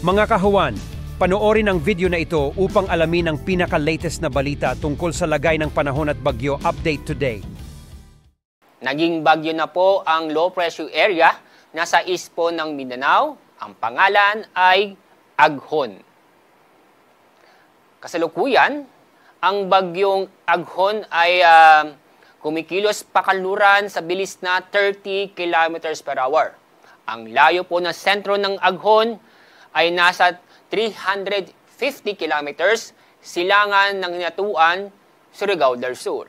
Mga kahuwan, panoorin ang video na ito upang alamin ang pinaka-latest na balita tungkol sa lagay ng panahon at bagyo update today. Naging bagyo na po ang low pressure area na sa east po ng Mindanao. Ang pangalan ay Aghon. Kasalukuyan, ang bagyong Aghon ay kumikilos pakanluran sa bilis na 30 kilometers per hour. Ang layo po ng sentro ng Aghon ay nasa 350 kilometers silangan ng Hinatuan, Surigao del Sur.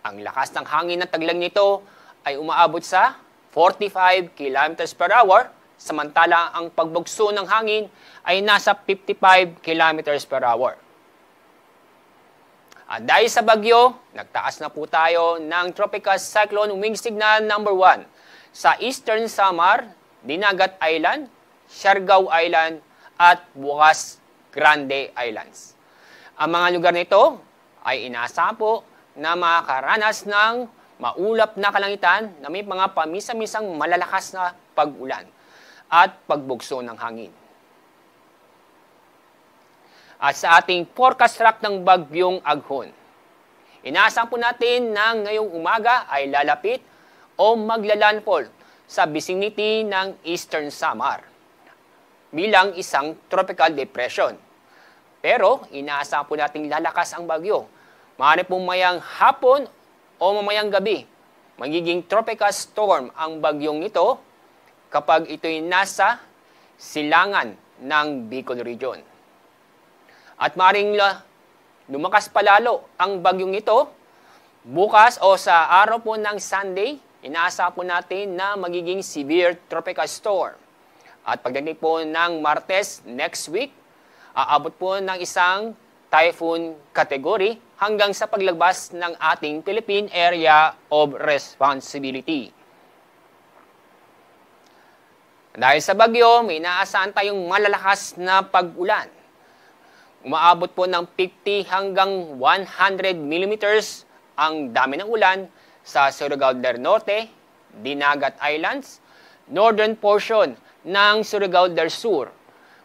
Ang lakas ng hangin ng taglang nito ay umaabot sa 45 kilometers per hour, samantala ang pagbugso ng hangin ay nasa 55 kilometers per hour. At dahil sa bagyo, nagtaas na po tayo ng Tropical Cyclone Wing Signal number 1 sa Eastern Samar, Dinagat Island, Siargao Island, at Bukas Grande Islands. Ang mga lugar nito ay inaasahan po na makakaranas ng maulap na kalangitan na may mga pamisa-misang malalakas na pag-ulan at pagbugso ng hangin. At sa ating forecast track ng bagyong Aghon, inaasahan po natin na ngayong umaga ay lalapit o maglalandfall sa vicinity ng Eastern Samar bilang isang tropical depression. Pero inaasahan po nating lalakas ang bagyo. Maaari pong mayang hapon o mamayang gabi, magiging tropical storm ang bagyong ito kapag ito'y nasa silangan ng Bicol Region. At maaaring lumakas palalo ang bagyong ito bukas o sa araw po ng Sunday, inaasahan po natin na magiging severe tropical storm. At pagdating po ng Martes next week, aabot po ng isang typhoon category hanggang sa paglabas ng ating Philippine Area of Responsibility. Dahil sa bagyo, may inaasahan tayong malalakas na pag-ulan. Umaabot po ng 50 hanggang 100 millimeters ang dami ng ulan sa Surigao del Norte, Dinagat Islands, northern portion ng Surigao del Sur,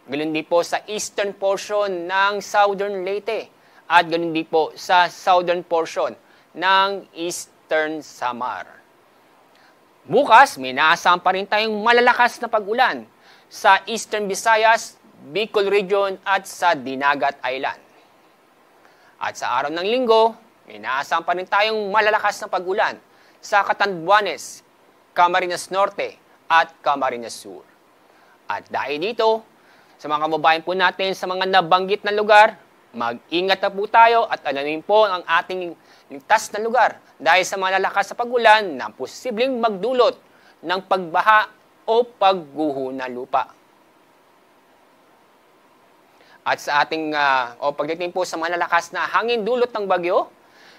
ganoon din po sa eastern portion ng Southern Leyte, at ganoon din po sa southern portion ng Eastern Samar. Bukas, may naasahan pa rin tayong malalakas na pag-ulan sa Eastern Visayas, Bicol Region at sa Dinagat Island. At sa araw ng Linggo, may naasahan pa rin tayong malalakas na pag-ulan sa Catanduanes, Camarines Norte at Camarines Sur. At dahil dito, sa mga kababayan po natin sa mga nabanggit na lugar, mag-ingat na po tayo at alamin po ang ating ligtas na lugar dahil sa malalakas na pag-ulan na posibleng magdulot ng pagbaha o pagguho ng lupa. At sa ating pagdating po sa malalakas na hangin dulot ng bagyo,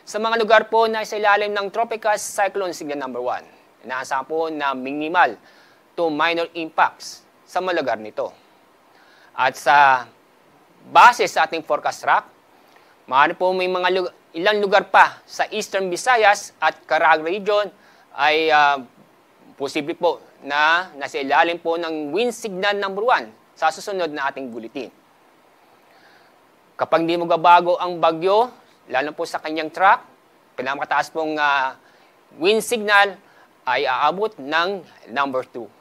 sa mga lugar po na sa ilalim ng Tropical Cyclone Signal number 1, inaasahan po na minimal to minor impacts sa mga lugar nito. At sa base sa ating forecast track, maaari po may mga ilang lugar pa sa Eastern Visayas at Caraga Region ay posible po na nasa ilalim po ng wind signal number 1 sa susunod na ating bulletin. Kapag hindi magabago ang bagyo, lalo po sa kanyang track, pinakamataas pong wind signal ay aabot ng number 2.